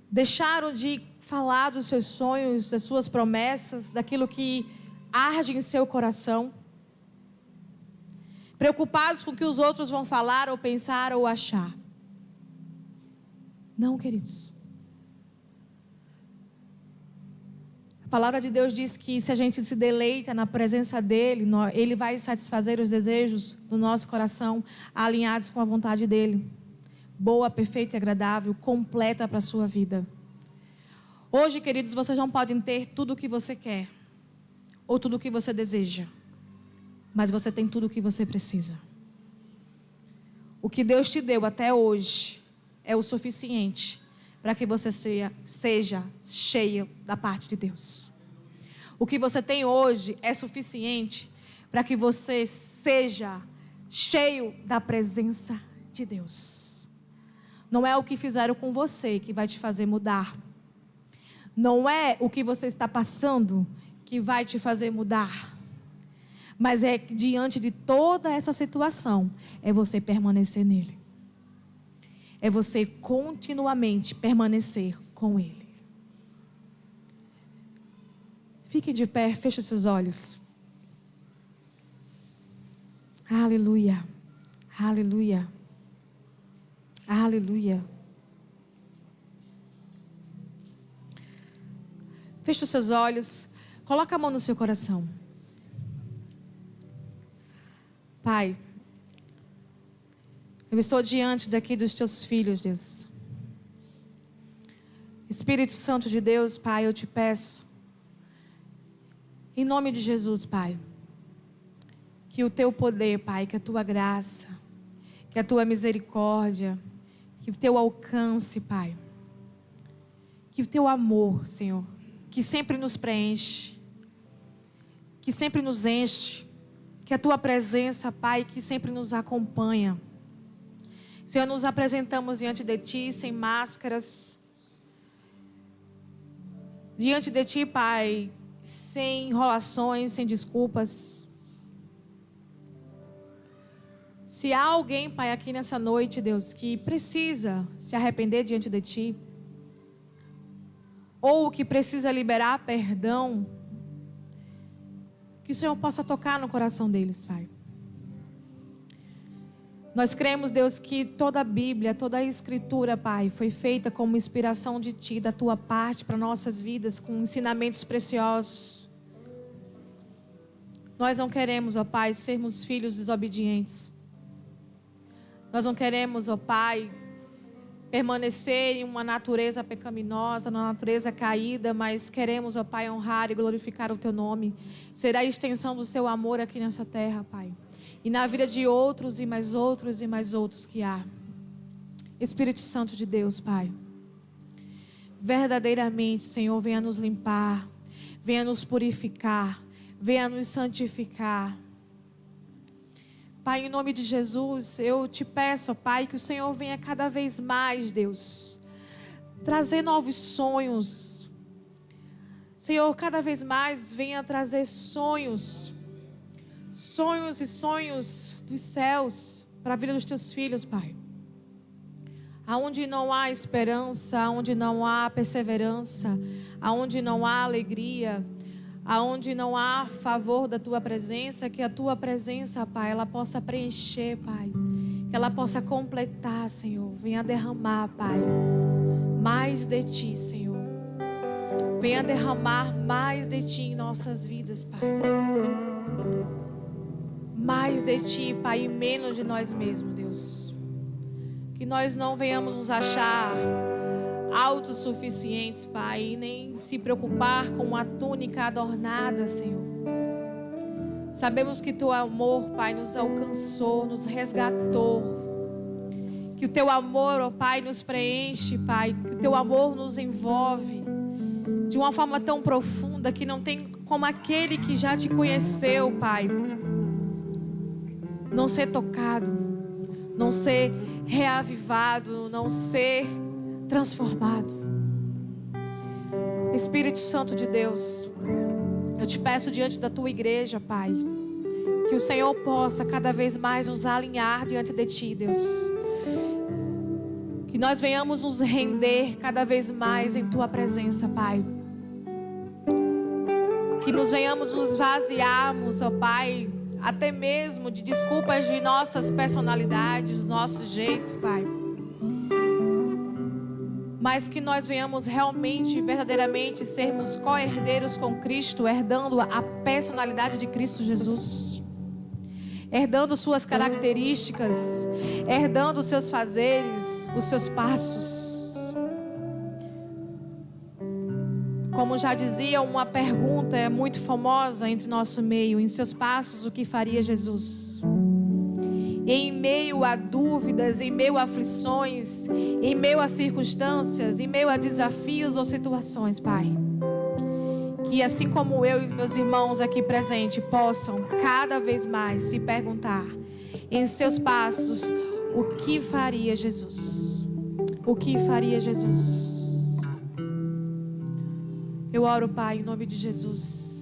Deixaram de falar dos seus sonhos, das suas promessas, daquilo que arde em seu coração. Preocupados com o que os outros vão falar, ou pensar, ou achar. Não, queridos. A palavra de Deus diz que se a gente se deleita na presença dEle, Ele vai satisfazer os desejos do nosso coração, alinhados com a vontade dEle. Boa, perfeita e agradável, completa para a sua vida. Hoje, queridos, vocês não podem ter tudo o que você quer, ou tudo o que você deseja, mas você tem tudo o que você precisa. O que Deus te deu até hoje é o suficiente para que você seja cheio da parte de Deus. O que você tem hoje é suficiente para que você seja cheio da presença de Deus. Não é o que fizeram com você que vai te fazer mudar. Não é o que você está passando que vai te fazer mudar. Mas é diante de toda essa situação, é você permanecer nele. É você continuamente permanecer com ele. Fique de pé, feche os seus olhos. Aleluia. Aleluia. Aleluia. Feche os seus olhos. Coloca a mão no seu coração. Pai, eu estou diante daqui dos teus filhos, Deus. Espírito Santo de Deus, Pai, eu te peço, em nome de Jesus, Pai, que o teu poder, Pai, que a tua graça, que a tua misericórdia, que o teu alcance, Pai, que o teu amor, Senhor, que sempre nos preenche, que sempre nos enche, que a tua presença, Pai, que sempre nos acompanha. Senhor, nos apresentamos diante de ti, sem máscaras. Diante de ti, Pai, sem enrolações, sem desculpas. Se há alguém, Pai, aqui nessa noite, Deus, que precisa se arrepender diante de ti, ou que precisa liberar perdão, que o Senhor possa tocar no coração deles, Pai. Nós cremos, Deus, que toda a Bíblia, toda a Escritura, Pai, foi feita como inspiração de Ti, da Tua parte, para nossas vidas, com ensinamentos preciosos. Nós não queremos, ó Pai, sermos filhos desobedientes. Nós não queremos, ó Pai, permanecer em uma natureza pecaminosa, uma natureza caída, mas queremos, ó Pai, honrar e glorificar o Teu nome. Será a extensão do Seu amor aqui nessa terra, Pai. E na vida de outros e mais outros e mais outros que há. Espírito Santo de Deus, Pai. Verdadeiramente, Senhor, venha nos limpar, venha nos purificar, venha nos santificar. Pai, em nome de Jesus, eu te peço, ó Pai, que o Senhor venha cada vez mais, Deus, trazer novos sonhos. Senhor, cada vez mais venha trazer sonhos e sonhos dos céus para a vida dos teus filhos, Pai. Aonde não há esperança, aonde não há perseverança, aonde não há alegria, aonde não há favor da Tua presença, que a Tua presença, Pai, ela possa preencher, Pai. Que ela possa completar, Senhor. Venha derramar, Pai, mais de Ti, Senhor. Venha derramar mais de Ti em nossas vidas, Pai. Mais de Ti, Pai, e menos de nós mesmos, Deus. Que nós não venhamos nos achar autossuficientes, Pai, e nem se preocupar com uma túnica adornada, Senhor. Sabemos que Teu amor, Pai, nos alcançou, nos resgatou. Que o Teu amor, ó Pai, nos preenche, Pai. Que o Teu amor nos envolve de uma forma tão profunda que não tem como aquele que já Te conheceu, Pai, não ser tocado, não ser reavivado, não ser transformado. Espírito Santo de Deus, eu te peço diante da Tua igreja, Pai, que o Senhor possa cada vez mais nos alinhar diante de Ti, Deus. Que nós venhamos nos render cada vez mais em Tua presença, Pai. Que nos venhamos nos esvaziarmos, ó Pai, até mesmo de desculpas de nossas personalidades, nosso jeito, Pai. Mas que nós venhamos realmente, verdadeiramente sermos co-herdeiros com Cristo, herdando a personalidade de Cristo Jesus, herdando suas características, herdando os seus fazeres, os seus passos. Como já dizia uma pergunta muito famosa entre nosso meio, em seus passos o que faria Jesus? Em meio a dúvidas, em meio a aflições, em meio a circunstâncias, em meio a desafios ou situações, Pai. Que assim como eu e meus irmãos aqui presentes possam cada vez mais se perguntar em seus passos, o que faria Jesus? O que faria Jesus? Eu oro, Pai, em nome de Jesus.